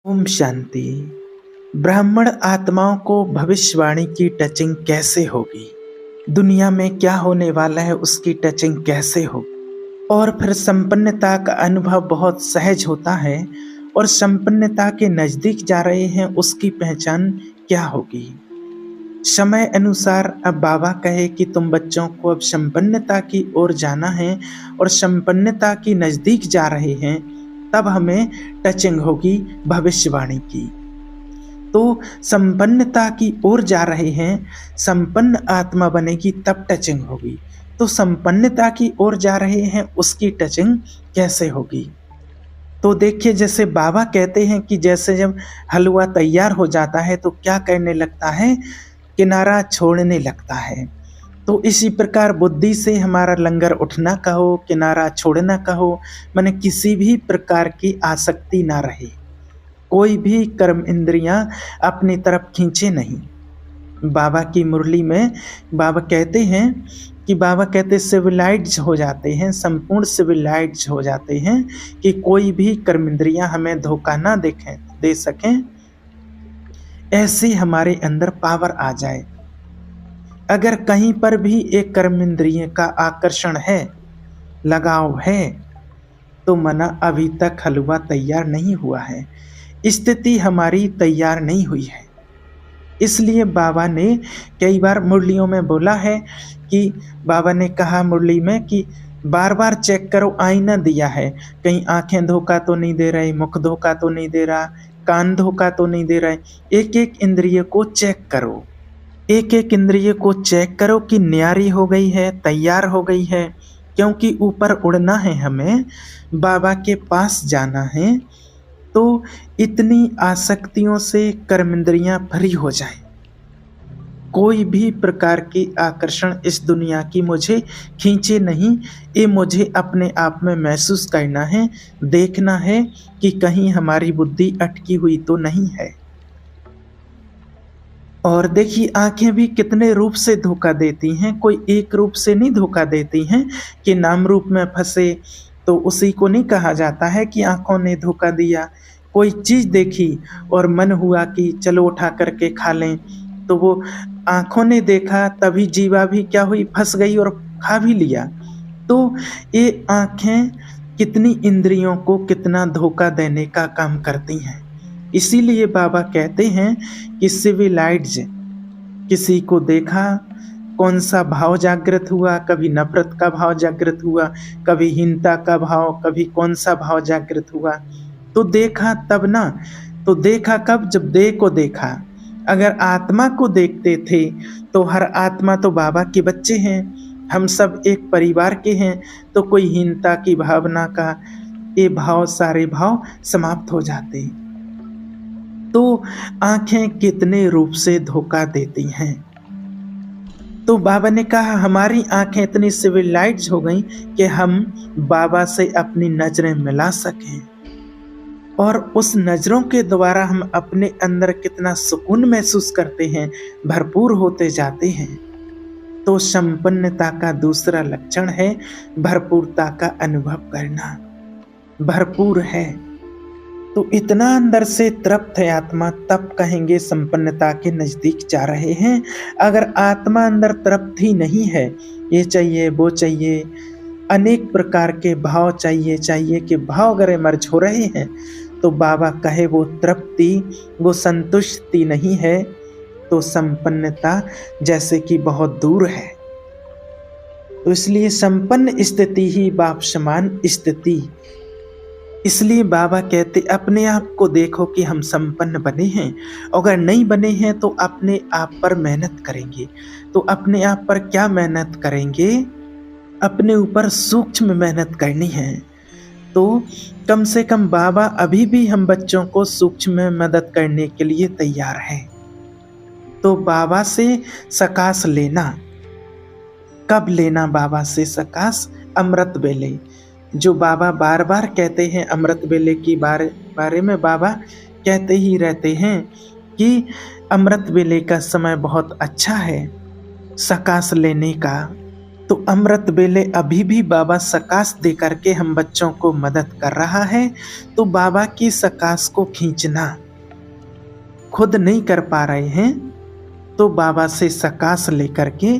ओम शांति। ब्राह्मण आत्माओं को भविष्यवाणी की टचिंग कैसे होगी? दुनिया में क्या होने वाला है उसकी टचिंग कैसे होगी? और फिर संपन्नता का अनुभव बहुत सहज होता है और संपन्नता के नजदीक जा रहे हैं उसकी पहचान क्या होगी? समय अनुसार अब बाबा कहे कि तुम बच्चों को अब संपन्नता की ओर जाना है और संपन्नता की नजदीक जा रहे हैं, तब हमें टचिंग होगी भविष्यवाणी की। तो संपन्नता की ओर जा रहे हैं, संपन्न आत्मा बनेगी तब टचिंग होगी। तो संपन्नता की ओर जा रहे हैं उसकी टचिंग कैसे होगी? तो देखिए, जैसे बाबा कहते हैं कि जैसे जब हलवा तैयार हो जाता है तो क्या करने लगता है? किनारा छोड़ने लगता है। तो इसी प्रकार बुद्धि से हमारा लंगर उठना कहो, किनारा छोड़ना कहो, माने किसी भी प्रकार की आसक्ति ना रहे, कोई भी कर्म इंद्रियां अपनी तरफ खींचे नहीं। बाबा की मुरली में बाबा कहते हैं कि बाबा कहते सिविलाइज्ड हो जाते हैं, संपूर्ण सिविलाइज्ड हो जाते हैं कि कोई भी कर्म इंद्रियां हमें धोखा ना दे सकें, ऐसे हमारे अंदर पावर आ जाए। अगर कहीं पर भी एक कर्म इंद्रिय का आकर्षण है, लगाव है, तो मना अभी तक हलवा तैयार नहीं हुआ है, स्थिति हमारी तैयार नहीं हुई है। इसलिए बाबा ने कई बार मुरलियों में बोला है कि बाबा ने कहा मुरली में कि बार बार चेक करो, आईना दिया है, कहीं आंखें धोखा तो नहीं दे रहे, मुख धोखा तो नहीं दे रहा, कान धोखा तो नहीं दे रहे। एक एक इंद्रिय को चेक करो, एक एक इंद्रिय को चेक करो कि न्यारी हो गई है, तैयार हो गई है, क्योंकि ऊपर उड़ना है, हमें बाबा के पास जाना है। तो इतनी आसक्तियों से कर्म इंद्रियां भरी हो जाए, कोई भी प्रकार की आकर्षण इस दुनिया की मुझे खींचे नहीं। ये मुझे अपने आप में महसूस करना है, देखना है कि कहीं हमारी बुद्धि अटकी हुई तो नहीं है। और देखिए, आंखें भी कितने रूप से धोखा देती हैं, कोई एक रूप से नहीं धोखा देती हैं कि नाम रूप में फंसे तो उसी को नहीं कहा जाता है कि आंखों ने धोखा दिया। कोई चीज़ देखी और मन हुआ कि चलो उठा करके खा लें, तो वो आंखों ने देखा तभी जीवा भी क्या हुई, फंस गई और खा भी लिया। तो ये आंखें कितनी इंद्रियों को कितना धोखा देने का काम करती हैं। इसीलिए बाबा कहते हैं कि सिविलाइज्ड, किसी को देखा, कौन सा भाव जागृत हुआ, कभी नफरत का भाव जागृत हुआ, कभी हीनता का भाव, कभी कौन सा भाव जागृत हुआ, तो देखा तब ना। तो देखा कब? जब देह को देखा। अगर आत्मा को देखते थे तो हर आत्मा तो बाबा के बच्चे हैं, हम सब एक परिवार के हैं, तो कोई हीनता की भावना का ये भाव, सारे भाव समाप्त हो जाते। तो आंखें कितने रूप से धोखा देती हैं। तो बाबा ने कहा हमारी आंखें इतनी सिविलाइज्ड हो गई कि हम बाबा से अपनी नजरें मिला सकें, और उस नजरों के द्वारा हम अपने अंदर कितना सुकून महसूस करते हैं, भरपूर होते जाते हैं। तो संपन्नता का दूसरा लक्षण है भरपूरता का अनुभव करना। भरपूर है तो इतना अंदर से तृप्त है आत्मा, तब कहेंगे संपन्नता के नजदीक जा रहे हैं। अगर आत्मा अंदर तृप्त ही नहीं है, ये चाहिए वो चाहिए, अनेक प्रकार के भाव चाहिए कि भाव अगर मर्ज हो रहे हैं, तो बाबा कहे वो तृप्ति, वो संतुष्टि नहीं है, तो संपन्नता जैसे कि बहुत दूर है। तो इसलिए संपन्न स्थिति ही बाप समान स्थिति। इसलिए बाबा कहते अपने आप को देखो कि हम संपन्न बने हैं। अगर नहीं बने हैं तो अपने आप पर मेहनत करेंगे। तो अपने आप पर क्या मेहनत करेंगे? अपने ऊपर सूक्ष्म मेहनत करनी है। तो कम से कम बाबा अभी भी हम बच्चों को सूक्ष्म में मदद करने के लिए तैयार है। तो बाबा से सकाश लेना, कब लेना बाबा से सकाश? अमृत वेले। जो बाबा बार बार कहते हैं, अमृत वेले की बारे में बाबा कहते ही रहते हैं कि अमृत वेले का समय बहुत अच्छा है सकाश लेने का। तो अमृत वेले अभी भी बाबा सकाश दे करके हम बच्चों को मदद कर रहा है। तो बाबा की सकाश को खींचना खुद नहीं कर पा रहे हैं तो बाबा से सकाश लेकर के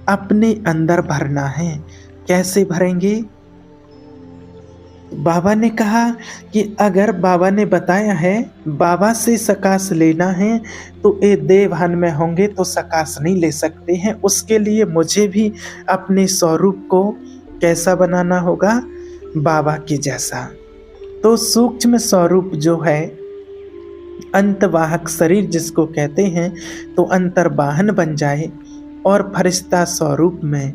अपने अंदर भरना है। कैसे भरेंगे? बाबा ने कहा कि अगर बाबा ने बताया है बाबा से सकाश लेना है तो ये देवहन में होंगे तो सकाश नहीं ले सकते हैं। उसके लिए मुझे भी अपने स्वरूप को कैसा बनाना होगा? बाबा के जैसा। तो सूक्ष्म स्वरूप जो है अंतवाहक शरीर जिसको कहते हैं, तो अंतर्वाहन बन जाए और फरिश्ता स्वरूप में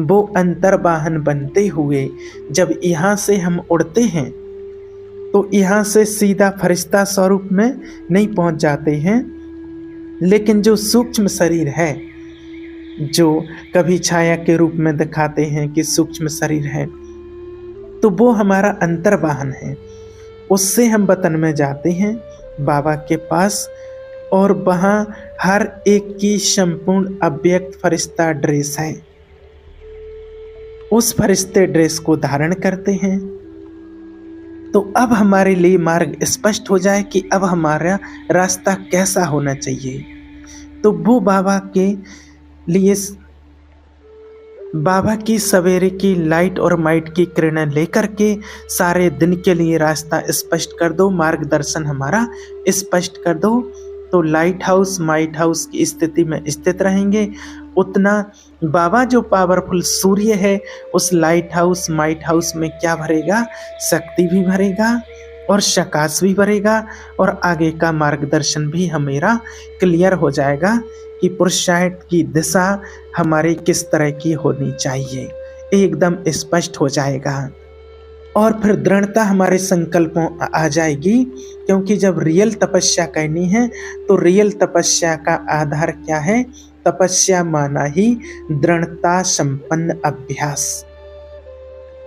वो अंतर्वाहन बनते हुए जब यहाँ से हम उड़ते हैं तो यहाँ से सीधा फरिश्ता स्वरूप में नहीं पहुँच जाते हैं, लेकिन जो सूक्ष्म शरीर है जो कभी छाया के रूप में दिखाते हैं कि सूक्ष्म शरीर है, तो वो हमारा अंतर्वाहन है। उससे हम वतन में जाते हैं बाबा के पास और वहाँ हर एक की संपूर्ण अव्यक्त फरिश्ता ड्रेस है। उस फरिश्ते ड्रेस को धारण करते हैं। तो अब हमारे लिए मार्ग स्पष्ट हो जाए कि अब हमारा रास्ता कैसा होना चाहिए। तो वो बाबा के लिए बाबा की सवेरे की लाइट और माइट की किरणें लेकर के सारे दिन के लिए रास्ता स्पष्ट कर दो, मार्गदर्शन हमारा स्पष्ट कर दो। तो लाइट हाउस माइट हाउस की स्थिति में स्थित रहेंगे। उतना बाबा जो पावरफुल सूर्य है उस लाइट हाउस माइट हाउस में क्या भरेगा? शक्ति भी भरेगा और प्रकाश भी भरेगा और आगे का मार्गदर्शन भी हमारा क्लियर हो जाएगा कि पुरुषार्थ की दिशा हमारी किस तरह की होनी चाहिए, एकदम स्पष्ट हो जाएगा। और फिर दृढ़ता हमारे संकल्पों आ जाएगी, क्योंकि जब रियल तपस्या करनी है तो रियल तपस्या का आधार क्या है? तपस्या माना ही दृढ़ता संपन्न अभ्यास।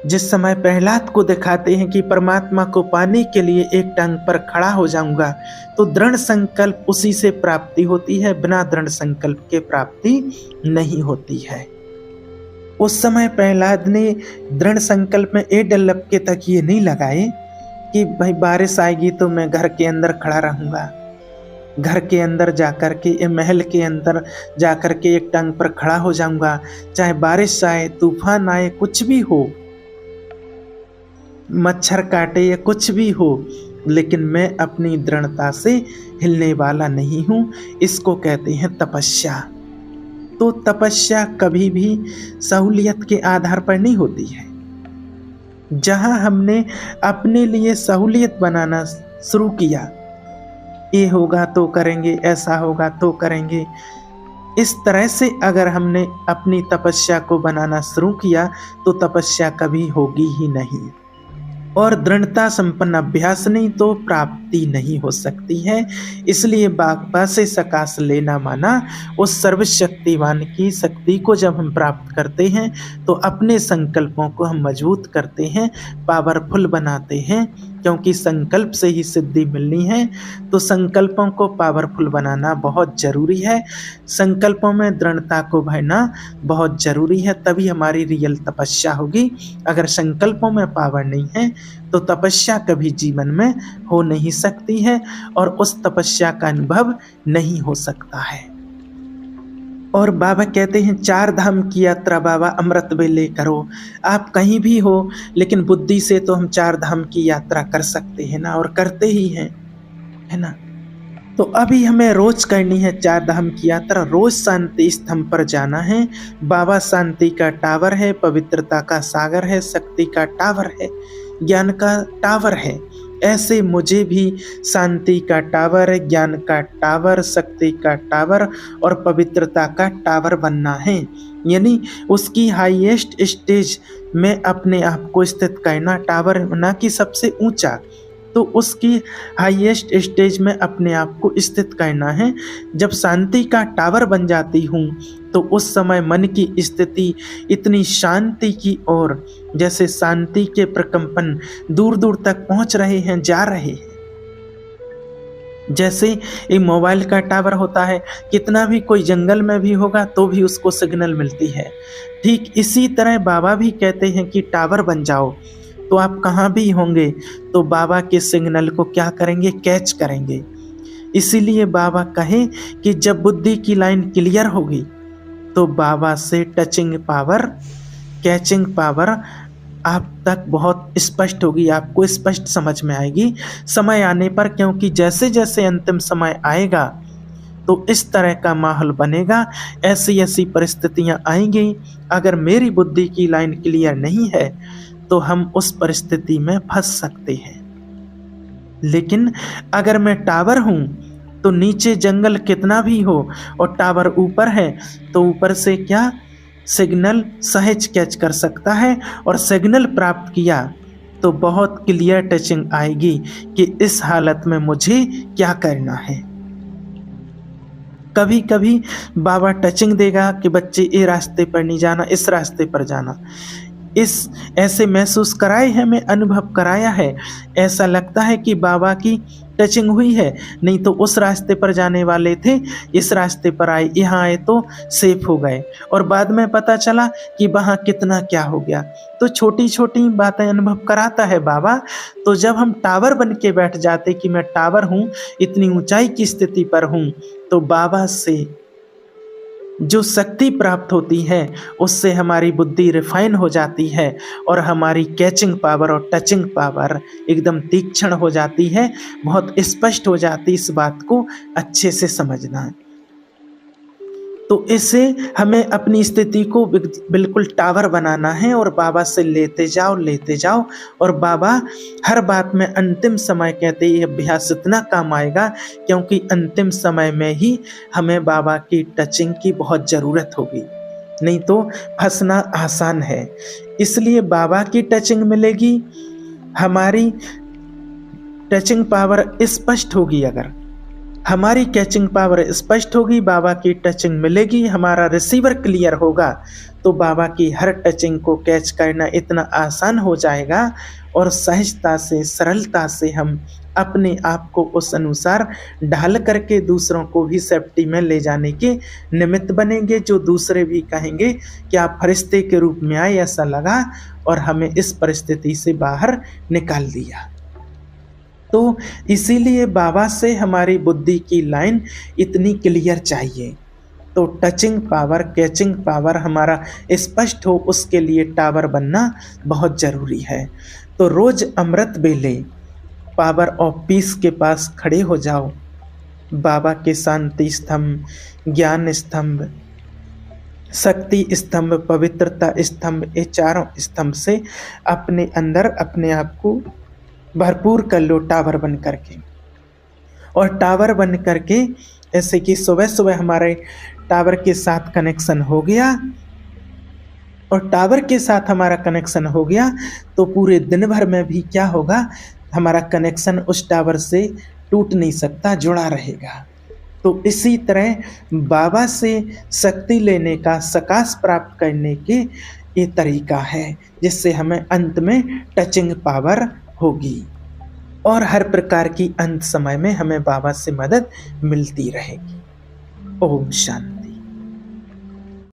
जिस समय प्रहलाद को दिखाते हैं कि परमात्मा को पाने के लिए एक टांग पर खड़ा हो जाऊंगा, तो दृढ़ संकल्प उसी से प्राप्ति होती है, बिना दृढ़ संकल्प के प्राप्ति नहीं होती है। उस समय प्रहलाद ने दृढ़ संकल्प में ए डल्लप के तकिए नहीं लगाए कि भाई बारिश आएगी तो मैं घर के अंदर खड़ा रहूंगा, घर के अंदर जाकर के महल के अंदर जाकर के एक टांग पर खड़ा हो जाऊंगा, चाहे बारिश आए तूफान आए कुछ भी हो, मच्छर काटे या कुछ भी हो, लेकिन मैं अपनी दृढ़ता से हिलने वाला नहीं हूं। इसको कहते हैं तपस्या। तो तपस्या कभी भी सहूलियत के आधार पर नहीं होती है। जहां हमने अपने लिए सहूलियत बनाना शुरू किया, ये होगा तो करेंगे, ऐसा होगा तो करेंगे, इस तरह से अगर हमने अपनी तपस्या को बनाना शुरू किया तो तपस्या कभी होगी ही नहीं। और दृढ़ता संपन्न अभ्यास नहीं तो प्राप्ति नहीं हो सकती है। इसलिए बाबा से सकाश लेना माना उस सर्वशक्तिवान की शक्ति को जब हम प्राप्त करते हैं तो अपने संकल्पों को हम मजबूत करते हैं, पावरफुल बनाते हैं, क्योंकि संकल्प से ही सिद्धि मिलनी है। तो संकल्पों को पावरफुल बनाना बहुत ज़रूरी है, संकल्पों में दृढ़ता को भरना बहुत ज़रूरी है, तभी हमारी रियल तपस्या होगी। अगर संकल्पों में पावर नहीं है तो तपस्या कभी जीवन में हो नहीं सकती है और उस तपस्या का अनुभव नहीं हो सकता है। और बाबा कहते हैं 4 धाम की यात्रा बाबा अमृत वेले करो। आप कहीं भी हो लेकिन बुद्धि से तो हम 4 धाम की यात्रा कर सकते हैं ना, और करते ही हैं, है ना। तो अभी हमें रोज करनी है 4 धाम की यात्रा। रोज शांति स्तंभ पर जाना है। बाबा शांति का टावर है, पवित्रता का सागर है, शक्ति का टावर है, ज्ञान का टावर है। ऐसे मुझे भी शांति का टावर, ज्ञान का टावर, शक्ति का टावर और पवित्रता का टावर बनना है। यानी उसकी हाईएस्ट स्टेज में अपने आप को स्थित करना, टावर ना कि सबसे ऊंचा, तो उसकी हाईएस्ट स्टेज में अपने आप को स्थित करना है। जब शांति का टावर बन जाती हूँ तो उस समय मन की स्थिति इतनी शांति की ओर, जैसे शांति के प्रकंपन दूर दूर तक पहुँच रहे हैं, जा रहे हैं। जैसे एक मोबाइल का टावर होता है, कितना भी कोई जंगल में भी होगा तो भी उसको सिग्नल मिलती है। ठीक इसी तरह बाबा भी कहते हैं कि टावर बन जाओ, तो आप कहाँ भी होंगे तो बाबा के सिग्नल को क्या करेंगे, कैच करेंगे। इसीलिए बाबा कहे कि जब बुद्धि की लाइन क्लियर होगी तो बाबा से टचिंग पावर, कैचिंग पावर आप तक बहुत स्पष्ट होगी, आपको स्पष्ट समझ में आएगी समय आने पर। क्योंकि जैसे जैसे अंतिम समय आएगा तो इस तरह का माहौल बनेगा, ऐसी ऐसी परिस्थितियां आएंगी, अगर मेरी बुद्धि की लाइन क्लियर नहीं है तो हम उस परिस्थिति में फंस सकते हैं। लेकिन अगर मैं टावर हूं तो नीचे जंगल कितना भी हो और टावर ऊपर है तो ऊपर से क्या सिग्नल सहज कैच कर सकता है, और सिग्नल प्राप्त किया तो बहुत क्लियर टचिंग आएगी कि इस हालत में मुझे क्या करना है। कभी कभी बाबा टचिंग देगा कि बच्चे ये रास्ते पर नहीं जाना, इस रास्ते पर जाना। इस ऐसे महसूस कराए है, मैं अनुभव कराया है, ऐसा लगता है कि बाबा की टचिंग हुई है, नहीं तो उस रास्ते पर जाने वाले थे, इस रास्ते पर आए, यहाँ आए तो सेफ हो गए, और बाद में पता चला कि वहाँ कितना क्या हो गया। तो छोटी छोटी बातें अनुभव कराता है बाबा। तो जब हम टावर बन के बैठ जाते कि मैं टावर हूँ, इतनी ऊंचाई की स्थिति पर हूँ, तो बाबा से जो शक्ति प्राप्त होती है उससे हमारी बुद्धि रिफाइन हो जाती है और हमारी कैचिंग पावर और टचिंग पावर एकदम तीक्ष्ण हो जाती है, बहुत स्पष्ट हो जाती। इस बात को अच्छे से समझना। तो इससे हमें अपनी स्थिति को बिल्कुल टावर बनाना है और बाबा से लेते जाओ। और बाबा हर बात में अंतिम समय कहते ये अभ्यास इतना काम आएगा, क्योंकि अंतिम समय में ही हमें बाबा की टचिंग की बहुत ज़रूरत होगी, नहीं तो फंसना आसान है। इसलिए बाबा की टचिंग मिलेगी, हमारी टचिंग पावर स्पष्ट होगी, अगर हमारी कैचिंग पावर स्पष्ट होगी, बाबा की टचिंग मिलेगी, हमारा रिसीवर क्लियर होगा, तो बाबा की हर टचिंग को कैच करना इतना आसान हो जाएगा और सहजता से, सरलता से हम अपने आप को उस अनुसार ढाल करके दूसरों को भी सेफ्टी में ले जाने के निमित्त बनेंगे, जो दूसरे भी कहेंगे कि आप फरिश्ते के रूप में आए, ऐसा लगा और हमें इस परिस्थिति से बाहर निकाल दिया। तो इसीलिए बाबा से हमारी बुद्धि की लाइन इतनी क्लियर चाहिए। तो टचिंग पावर, कैचिंग पावर हमारा स्पष्ट हो, उसके लिए टावर बनना बहुत ज़रूरी है। तो रोज़ अमृत बेले पावर ऑफ पीस के पास खड़े हो जाओ, बाबा के शांति स्तंभ, ज्ञान स्तंभ, शक्ति स्तंभ, पवित्रता स्तंभ, ये चारों स्तंभ से अपने अंदर अपने आप को भरपूर कर लो टावर बन करके। और टावर बन करके ऐसे कि सुबह सुबह हमारे टावर के साथ कनेक्शन हो गया, और टावर के साथ हमारा कनेक्शन हो गया तो पूरे दिन भर में भी क्या होगा, हमारा कनेक्शन उस टावर से टूट नहीं सकता, जुड़ा रहेगा। तो इसी तरह बाबा से शक्ति लेने का, सकाश प्राप्त करने के ये तरीका है, जिससे हमें अंत में टचिंग पावर होगी और हर प्रकार की अंत समय में हमें बाबा से मदद मिलती रहेगी। ओम शांति।